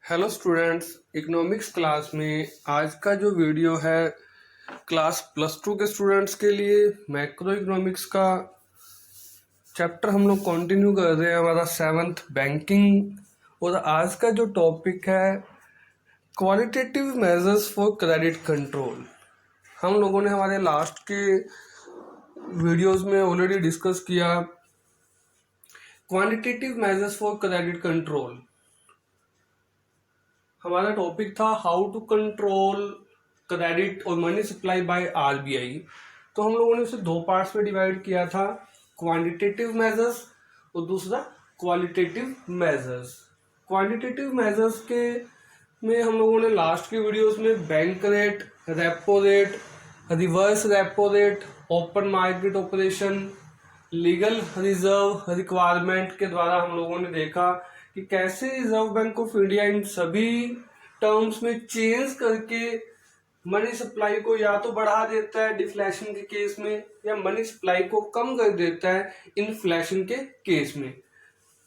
Hello students, economics class में आज का जो वीडियो है क्लास +2 के स्टूडेंट्स के लिए मैक्रो इकोनॉमिक्स का चैप्टर हम लोग कंटिन्यू कर रहे हैं, हमारा 7th बैंकिंग। और आज का जो टॉपिक है qualitative measures for credit control. हम लोगों ने हमारे लास्ट के वीडियोस में ऑलरेडी डिस्कस किया quantitative measures for credit control. हमारा टॉपिक था हाउ टू कंट्रोल क्रेडिट और मनी सप्लाई बाय आरबीआई। तो हम लोगों ने उसे दो पार्ट्स में डिवाइड किया था, क्वांटिटेटिव मेजर्स और दूसरा क्वालिटेटिव मेजर्स। क्वांटिटेटिव मेजर्स के में हम लोगों ने लास्ट के वीडियोस में bank rate, repo rate, reverse repo rate, open market operation, legal reserve requirement के द्वारा हम लोगों ने देखा कि कैसे reserve bank of India in सभी टर्म्स में चेंज करके मनी सप्लाई को या तो बढ़ा देता है डिफ्लेशन के केस में, या मनी सप्लाई को कम कर देता है इन्फ्लेशन के केस में।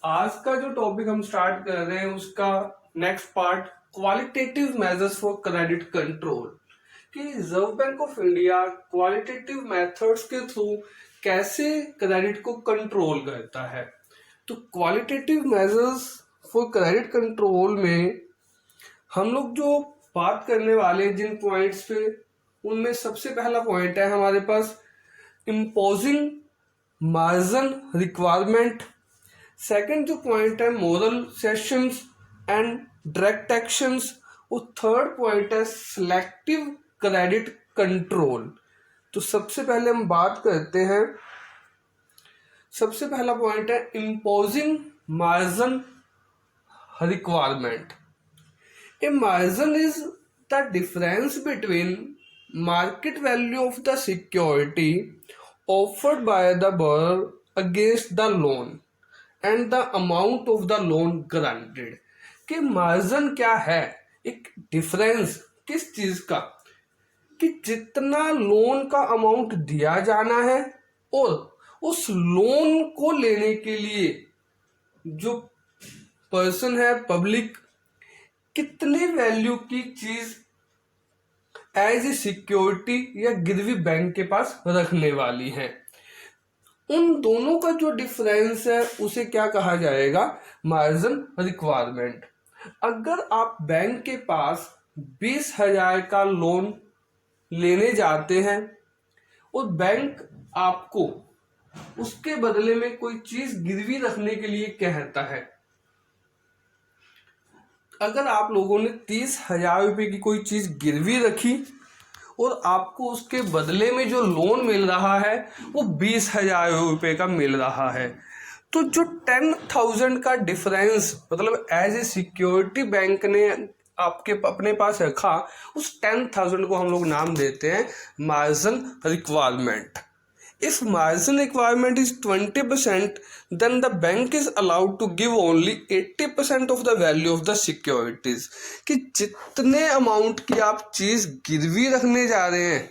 आज का जो टॉपिक हम स्टार्ट कर रहे हैं उसका next part qualitative measures for credit control, कि reserve bank of India qualitative methods के थ्रू कैसे क्रेडिट को कंट्रोल करता है। तो qualitative measures for credit control में हम लोग जो बात करने वाले जिन पॉइंट्स पे, उनमें सबसे पहला पॉइंट है हमारे पास इम्पोजिंग मार्जिन रिक्वायरमेंट। सेकंड जो पॉइंट है moral sessions and direct actions. और थर्ड पॉइंट है सिलेक्टिव क्रेडिट कंट्रोल। तो सबसे पहले हम बात करते हैं, सबसे पहला पॉइंट है imposing margin requirement. A margin is the difference between market value of the security offered by the borrower against the loan and the amount of the loan granted. कि मार्जिन क्या है? एक डिफरेंस किस चीज का, कि जितना लोन का अमाउंट दिया जाना है और उस लोन को लेने के लिए जो पर्सन है, पब्लिक, कितने वैल्यू की चीज एज ए सिक्योरिटी या गिरवी बैंक के पास रखने वाली है, उन दोनों का जो डिफरेंस है उसे क्या कहा जाएगा? Margin requirement. अगर आप बैंक के पास 20,000 का लोन लेने जाते हैं और बैंक आपको उसके बदले में कोई चीज गिरवी रखने के लिए कहता है, अगर आप लोगों ने 30,000 रुपये की कोई चीज गिरवी रखी और आपको उसके बदले में जो लोन मिल रहा है वो 20,000 रुपये का मिल रहा है, तो जो 10,000 का डिफरेंस मतलब एज ए सिक्योरिटी बैंक ने आपके अपने पास रखा, उस 10,000 को हम लोग नाम देते हैं margin requirement. If margin requirement is 20%, then the bank is allowed to give only 80% of the value of the securities. कि जितने अमाउंट की आप चीज गिरवी रखने जा रहे हैं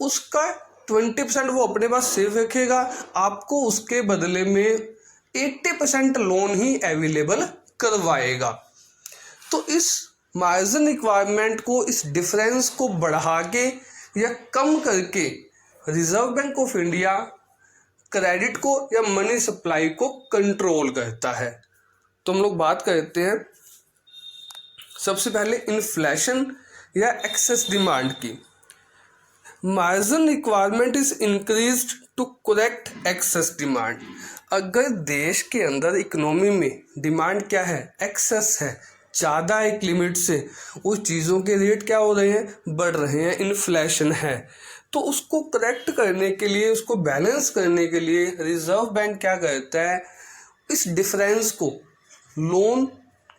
उसका 20% वो अपने पास सेव रखेगा, आपको उसके बदले में 80% लोन ही अवेलेबल करवाएगा। तो इस मार्जिन रिक्वायरमेंट को, इस डिफरेंस को बढ़ा के या कम करके reserve bank of India credit को या मनी सप्लाई को कंट्रोल करता है। तो हम लोग बात करते हैं सबसे पहले इन्फ्लेशन या एक्सेस डिमांड की। Margin requirement is increased to correct excess demand. अगर देश के अंदर इकोनॉमी में डिमांड क्या है? एक्सेस है, ज़्यादा एक लिमिट से उस चीज़ों के रेट क्या हो रहे हैं? बढ़ रहे हैं, इन्फ्लेशन है। तो उसको करेक्ट करने के लिए, उसको बैलेंस करने के लिए रिजर्व बैंक क्या करता है? इस डिफरेंस को, लोन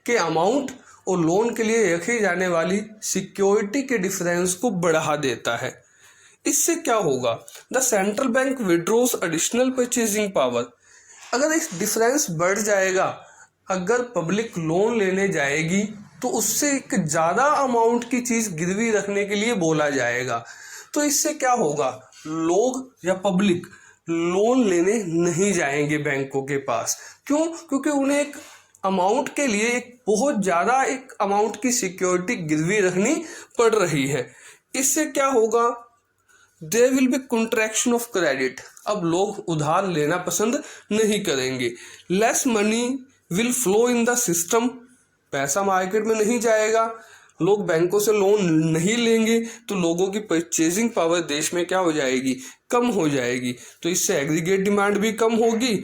के अमाउंट और लोन के लिए रखी जाने वाली सिक्योरिटी के डिफरेंस को बढ़ा देता है। इससे क्या होगा? The central bank withdraws additional purchasing power. अगर इस डिफरेंस बढ़ जाएगा, अगर पब्लिक लोन लेने जाएगी तो उससे एक ज़्यादा अमाउंट की चीज़ गिरवी रखने के लिए बोला जाएगा, तो इससे क्या होगा? लोग या पब्लिक लोन लेने नहीं जाएंगे बैंकों के पास। क्यों? क्योंकि उन्हें एक अमाउंट के लिए एक बहुत ज़्यादा एक अमाउंट की सिक्योरिटी गिरवी रखनी पड़ रही है। इससे क्या होगा, there will be contraction of credit. अब लोग उधार लेना पसंद नहीं करेंगे। Less money will flow in the system, पैसा मार्केट में नहीं जाएगा, लोग बैंकों से लोन नहीं लेंगे, तो लोगों की परचेजिंग पावर देश में क्या हो जाएगी, कम हो जाएगी। तो इससे एग्रीगेट डिमांड भी कम होगी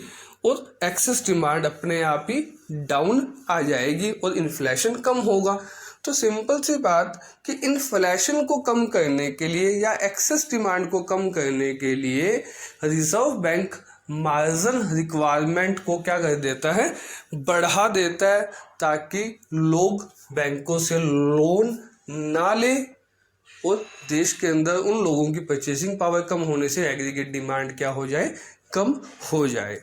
और एक्सेस डिमांड अपने आप ही डाउन आ जाएगी और इन्फ्लेशन कम होगा। तो सिंपल सी बात कि इन्फ्लेशन को कम करने के लिए या एक्सेस डिमांड को कम करने के लिए रिजर्व बैंक मार्जिन रिक्वायरमेंट को क्या कर देता है, बढ़ा देता है, ताकि लोग बैंकों से लोन ना ले और देश के अंदर उन लोगों की परचेसिंग पावर कम होने से एग्रीगेट डिमांड क्या हो जाए, कम हो जाए।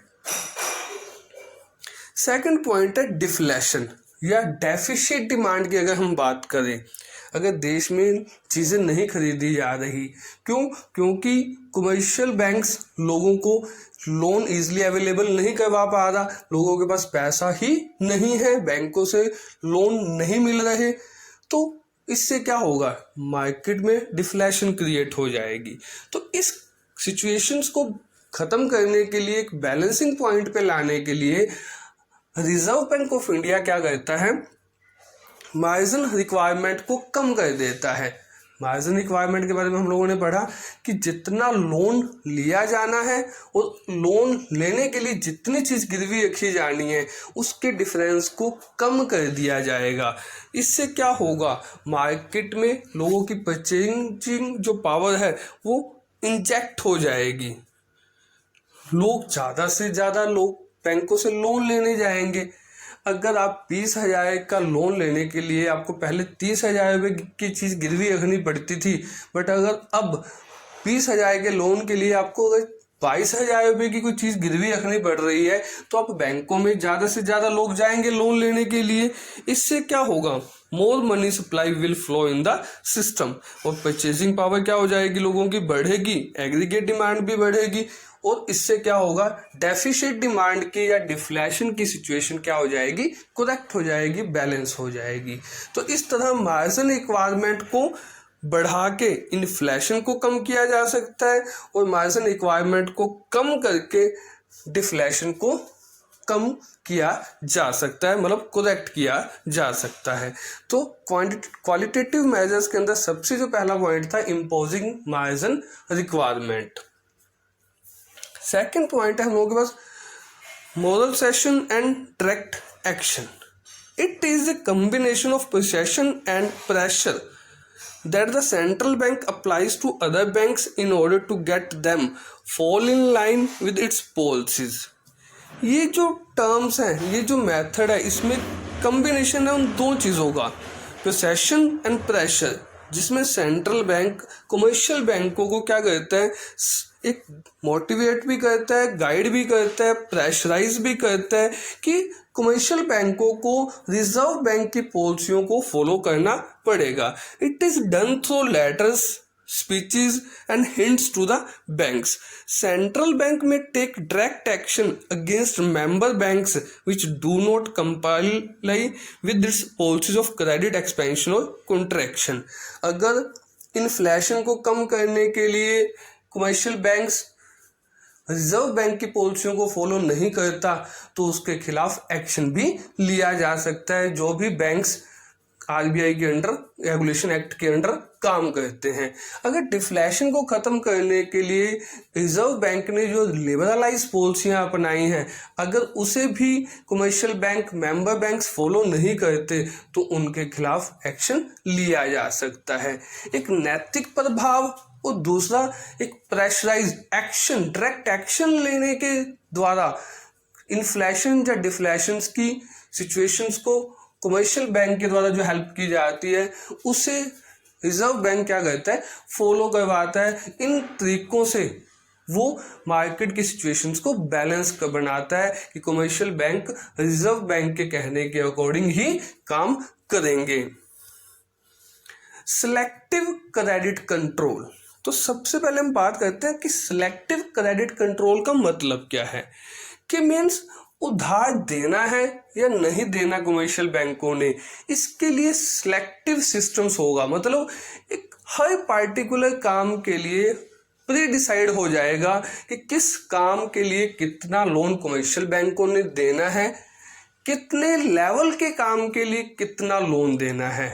सेकंड पॉइंट है डिफ्लेशन या डेफिसिट डिमांड की। अगर हम बात करें, अगर देश में चीज़ें नहीं खरीदी जा रही, क्योंकि कमर्शियल बैंक्स लोगों को लोन इजीली अवेलेबल नहीं करवा पा रहा, लोगों के पास पैसा ही नहीं है, बैंकों से लोन नहीं मिल रहे, तो इससे क्या होगा, मार्केट में डिफ्लेशन क्रिएट हो जाएगी। तो इस सिचुएशंस को ख़त्म करने के लिए, एक बैलेंसिंग पॉइंट पे लाने के लिए रिजर्व बैंक ऑफ इंडिया क्या करता है, मार्जिन रिक्वायरमेंट को कम कर देता है। मार्जिन रिक्वायरमेंट के बारे में हम लोगों ने पढ़ा कि जितना लोन लिया जाना है और लोन लेने के लिए जितनी चीज़ गिरवी रखी जानी है उसके डिफरेंस को कम कर दिया जाएगा। इससे क्या होगा, मार्केट में लोगों की परचेजिंग जो पावर है वो इंजेक्ट हो जाएगी, लोग ज़्यादा से ज़्यादा लोग बैंकों से लोन लेने जाएंगे। अगर आप 20,000 का लोन लेने के लिए आपको पहले 30,000 रुपये की चीज़ गिरवी रखनी पड़ती थी, बट अगर अब 20,000 के लोन के लिए आपको अगर 22,000 रुपये की कोई चीज़ गिरवी रखनी पड़ रही है, तो आप बैंकों में ज़्यादा से ज़्यादा लोग जाएंगे लोन लेने के लिए। इससे क्या होगा, more money supply will flow in the system, और परचेजिंग पावर क्या हो जाएगी, लोगों की बढ़ेगी, एग्रीगेट डिमांड भी बढ़ेगी, और इससे क्या होगा, डेफिसिट डिमांड की या डिफ्लेशन की सिचुएशन क्या हो जाएगी, करेक्ट हो जाएगी, बैलेंस हो जाएगी। तो इस तरह मार्जिन रिक्वायरमेंट को बढ़ा के इन्फ्लेशन को कम किया जा सकता है और मार्जिन रिक्वायरमेंट को कम करके डिफ्लेशन को कम किया जा सकता है, मतलब करेक्ट किया जा सकता है। तो क्वालिटेटिव मेजर्स के अंदर सबसे जो पहला पॉइंट था, imposing margin requirement. Second point है हम लोगों के पास, moral suasion and direct action. It is a combination of possession and pressure that the central bank applies to other banks in order to get them fall in line with its policies। ये जो terms हैं, ये जो method है, इसमें combination है उन दो चीज़ों का, पोसेशन एंड प्रेशर, जिसमें सेंट्रल बैंक कमर्शियल बैंकों को क्या करता है, एक मोटिवेट भी करता है, गाइड भी करता है, प्रेशराइज भी करता है कि कमर्शियल बैंकों को रिजर्व बैंक की पॉलिसियों को फॉलो करना पड़ेगा। It is done through letters, speeches and hints to the banks. Central bank may take direct action against member banks which do not comply with its policies of credit expansion और contraction. अगर inflation को कम करने के लिए commercial banks reserve bank की पॉलिसियों को follow नहीं करता, तो उसके खिलाफ एक्शन भी लिया जा सकता है, जो भी बैंक्स आरबीआई के अंडर, रेगुलेशन एक्ट के अंडर काम करते हैं। अगर डिफ्लेशन को ख़त्म करने के लिए रिजर्व बैंक ने जो लिबरलाइज पॉलिसियाँ अपनाई हैं, अगर उसे भी commercial bank, member banks follow नहीं करते, तो उनके खिलाफ एक्शन लिया जा सकता है। एक नैतिक प्रभाव और दूसरा एक प्रेशराइज एक्शन, डायरेक्ट एक्शन लेने के द्वारा इन्फ्लेशन या डिफ्लेशन की सिचुएशंस को कमर्शियल बैंक के द्वारा जो हेल्प की जाती है, उसे रिजर्व बैंक क्या करता है, फॉलो करवाता है। इन तरीकों से वो मार्केट की सिचुएशंस को बैलेंस कर बनाता है कि कमर्शियल बैंक रिजर्व बैंक के कहने के अकॉर्डिंग ही काम करेंगे। Selective credit control. तो सबसे पहले हम बात करते हैं कि सिलेक्टिव क्रेडिट कंट्रोल का मतलब क्या है, कि मीन्स उधार देना है या नहीं देना कमर्शियल बैंकों ने, इसके लिए सिलेक्टिव सिस्टम्स होगा। मतलब एक हर पार्टिकुलर काम के लिए प्री डिसाइड हो जाएगा कि किस काम के लिए कितना लोन कमर्शियल बैंकों ने देना है, कितने लेवल के काम के लिए कितना लोन देना है।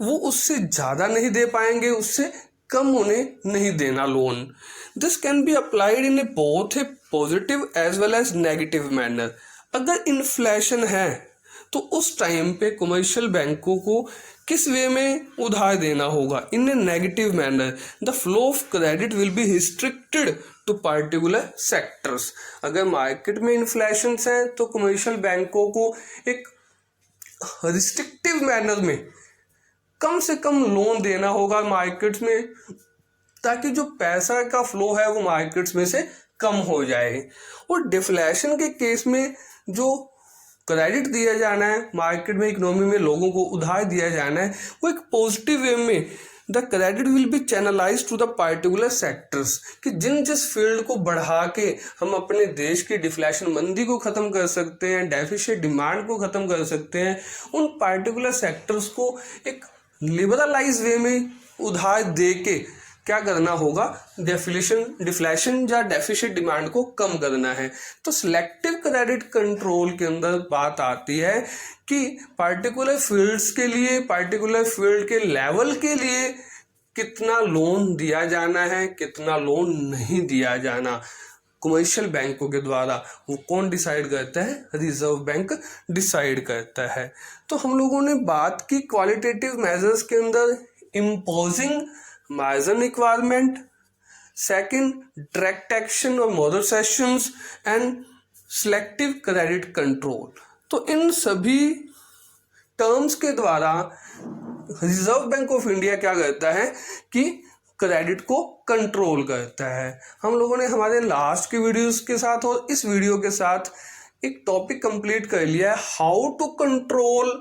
वो उससे ज़्यादा नहीं दे पाएंगे, उससे कम उन्हें नहीं देना loan. This can be applied in both a positive as well as negative manner. अगर इन्फ्लेशन है तो उस टाइम पे कमर्शियल बैंकों को किस वे में उधार देना होगा, in a negative manner. The flow of credit will be restricted to particular sectors. अगर मार्केट में इन्फ्लेशन है तो कमर्शियल बैंकों को एक रिस्ट्रिक्टिव मैनर में कम से कम लोन देना होगा मार्केट्स में, ताकि जो पैसा का फ्लो है वो मार्केट्स में से कम हो जाए। और डिफ्लेशन के केस में जो क्रेडिट दिया जाना है मार्केट में, इकोनॉमी में लोगों को उधार दिया जाना है, वो एक पॉजिटिव वे में the credit will be channelise to the particular sectors, कि जिस फील्ड को बढ़ा के हम अपने देश की डिफ्लेशन मंदी को ख़त्म कर सकते हैं, डेफिसिट डिमांड को ख़त्म कर सकते हैं, उन पार्टिकुलर सेक्टर्स को एक लिबरलाइज वे में उधार दे के क्या करना होगा, डिफ्लेशन या डेफिसिट डिमांड को कम करना है। तो सिलेक्टिव क्रेडिट कंट्रोल के अंदर बात आती है कि पार्टिकुलर फील्ड्स के लिए, पार्टिकुलर फील्ड के लेवल के लिए कितना लोन दिया जाना है, कितना लोन नहीं दिया जाना कमर्शियल बैंकों के द्वारा। वो कौन डिसाइड करता है? रिजर्व बैंक डिसाइड करता है। तो हम लोगों ने बात की क्वालिटेटिव मेजर्स के अंदर imposing margin requirement, second direct action और moral suasions and selective credit control. तो इन सभी टर्म्स के द्वारा रिजर्व बैंक ऑफ इंडिया क्या करता है कि क्रेडिट को कंट्रोल करता है। हम लोगों ने हमारे लास्ट के वीडियोस के साथ और इस वीडियो के साथ एक टॉपिक कंप्लीट कर लिया है, हाउ टू कंट्रोल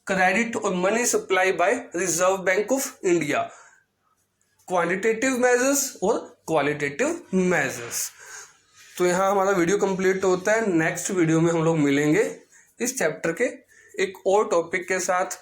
क्रेडिट और money supply bye reserve bank of India, quantitative measures और क्वालिटेटिव मेजर्स। तो यहाँ हमारा वीडियो कंप्लीट होता है। नेक्स्ट वीडियो में हम लोग मिलेंगे इस चैप्टर के एक और टॉपिक के साथ।